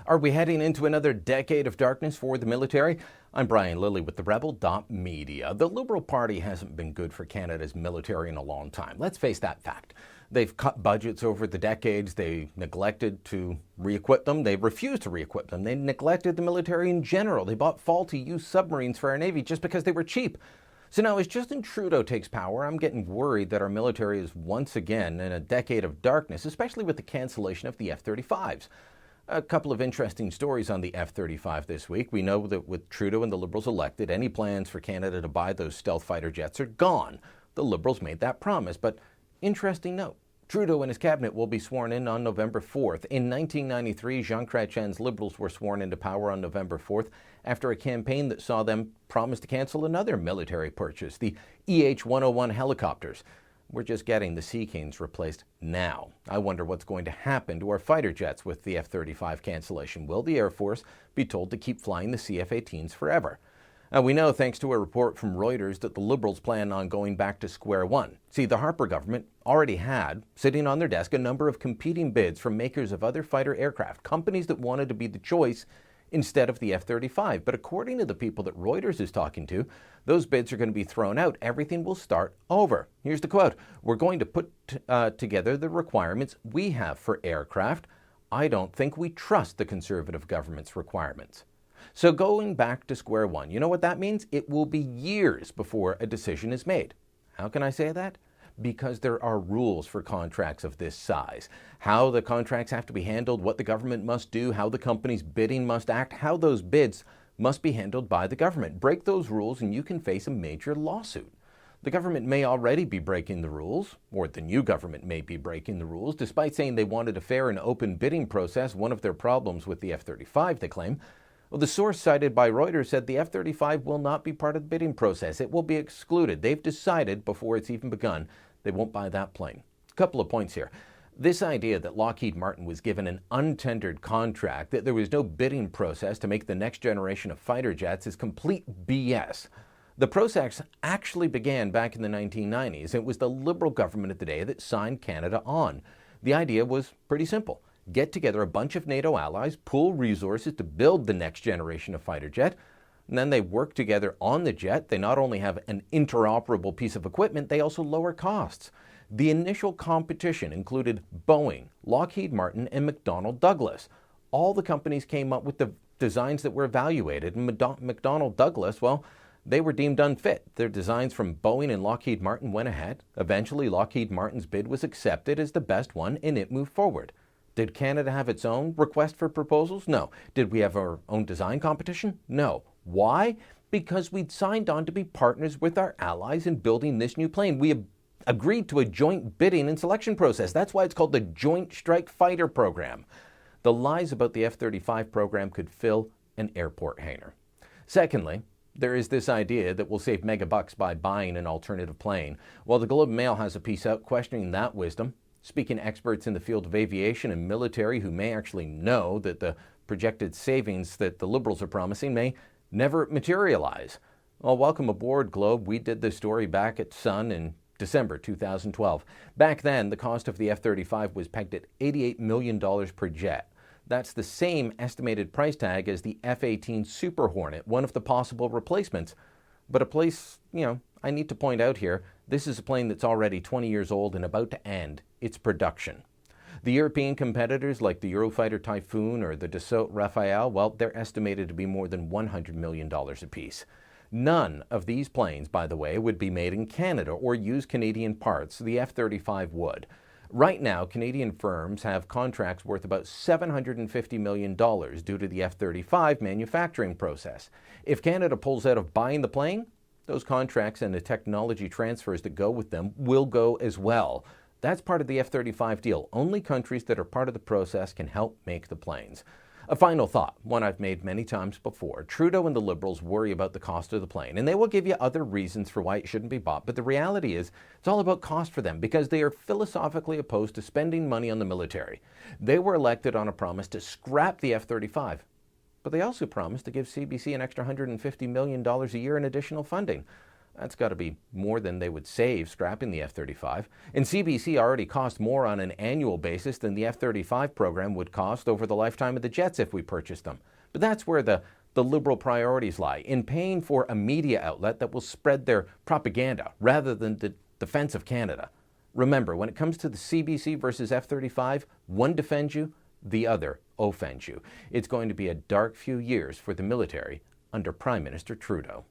Are we heading into another decade of darkness for the military? I'm Lilley with TheRebel.Media. The Liberal Party hasn't been good for Canada's military in a long time. Let's face that fact. They've cut budgets over the decades. They neglected to re-equip them. They refused to re-equip them. They neglected the military in general. They bought faulty used submarines for our Navy just because they were cheap. So now as Justin Trudeau takes power, I'm getting worried that our military is once again in a decade of darkness, especially with the cancellation of the F-35s. A couple of interesting stories on the F-35 this week. We know that with Trudeau and the Liberals elected, any plans for Canada to buy those stealth fighter jets are gone. The Liberals made that promise, but interesting note. Trudeau and his cabinet will be sworn in on November 4th. In 1993, Jean Chrétien's Liberals were sworn into power on November 4th after a campaign that saw them promise to cancel another military purchase, the EH-101 helicopters. We're just getting the Sea Kings replaced now. I wonder what's going to happen to our fighter jets with the F-35 cancellation. Will the Air Force be told to keep flying the CF-18s forever? We know, thanks to a report from Reuters, that the Liberals plan on going back to square one. See, the Harper government already had, sitting on their desk, a number of competing bids from makers of other fighter aircraft, companies that wanted to be the choice instead of the F-35. But according to the people that Reuters is talking to, those bids are going to be thrown out. Everything will start over. Here's the quote. "We're going to put together the requirements we have for aircraft. I don't think we trust the Conservative government's requirements." So going back to square one, you know what that means? It will be years before a decision is made. How can I say that? Because there are rules for contracts of this size. How the contracts have to be handled, what the government must do, how the companies bidding must act, how those bids must be handled by the government. Break those rules and you can face a major lawsuit. The government may already be breaking the rules, or the new government may be breaking the rules. Despite saying they wanted a fair and open bidding process, one of their problems with the F-35, they claim, well, the source cited by Reuters said the F-35 will not be part of the bidding process. It will be excluded. They've decided before it's even begun they won't buy that plane. A couple of points here. This idea that Lockheed Martin was given an untendered contract, that there was no bidding process to make the next generation of fighter jets is complete BS. The process actually began back in the 1990s. It was the Liberal government of the day that signed Canada on. The idea was pretty simple. Get together a bunch of NATO allies, pool resources to build the next generation of fighter jet, and then they work together on the jet. They not only have an interoperable piece of equipment, they also lower costs. The initial competition included Boeing, Lockheed Martin, and McDonnell Douglas. All the companies came up with the designs that were evaluated, and McDonnell Douglas, well, they were deemed unfit. Their designs from Boeing and Lockheed Martin went ahead. Eventually, Lockheed Martin's bid was accepted as the best one, and it moved forward. Did Canada have its own request for proposals? No. Did we have our own design competition? No. Why? Because we'd signed on to be partners with our allies in building this new plane. We agreed to a joint bidding and selection process. That's why it's called the Joint Strike Fighter Program. The lies about the F-35 program could fill an airport hangar. Secondly, there is this idea that we'll save mega bucks by buying an alternative plane. Well, the Globe and Mail has a piece out questioning that wisdom. Speaking to experts in the field of aviation and military who may actually know that the projected savings that the Liberals are promising may never materialize. Well, welcome aboard, Globe. We did this story back at Sun in December 2012. Back then, the cost of the F-35 was pegged at $88 million per jet. That's the same estimated price tag as the F-18 Super Hornet, one of the possible replacements. But a place, I need to point out here, this is a plane that's already 20 years old and about to end its production. The European competitors like the Eurofighter Typhoon or the Dassault Rafale, well, they're estimated to be more than $100 million apiece. None of these planes, by the way, would be made in Canada or use Canadian parts. The F-35 would. Right now, Canadian firms have contracts worth about $750 million due to the F-35 manufacturing process. If Canada pulls out of buying the plane, those contracts and the technology transfers that go with them will go as well. That's part of the F-35 deal. Only countries that are part of the process can help make the planes. A final thought, one I've made many times before. Trudeau and the Liberals worry about the cost of the plane, and they will give you other reasons for why it shouldn't be bought. But the reality is, it's all about cost for them because they are philosophically opposed to spending money on the military. They were elected on a promise to scrap the F-35. But they also promised to give CBC an extra $150 million a year in additional funding. That's got to be more than they would save scrapping the F-35. And CBC already cost more on an annual basis than the F-35 program would cost over the lifetime of the jets if we purchased them. But that's where the Liberal priorities lie, in paying for a media outlet that will spread their propaganda rather than the defense of Canada. Remember, when it comes to the CBC versus F-35, one defends you, the other offends you. It's going to be a dark few years for the military under Prime Minister Trudeau.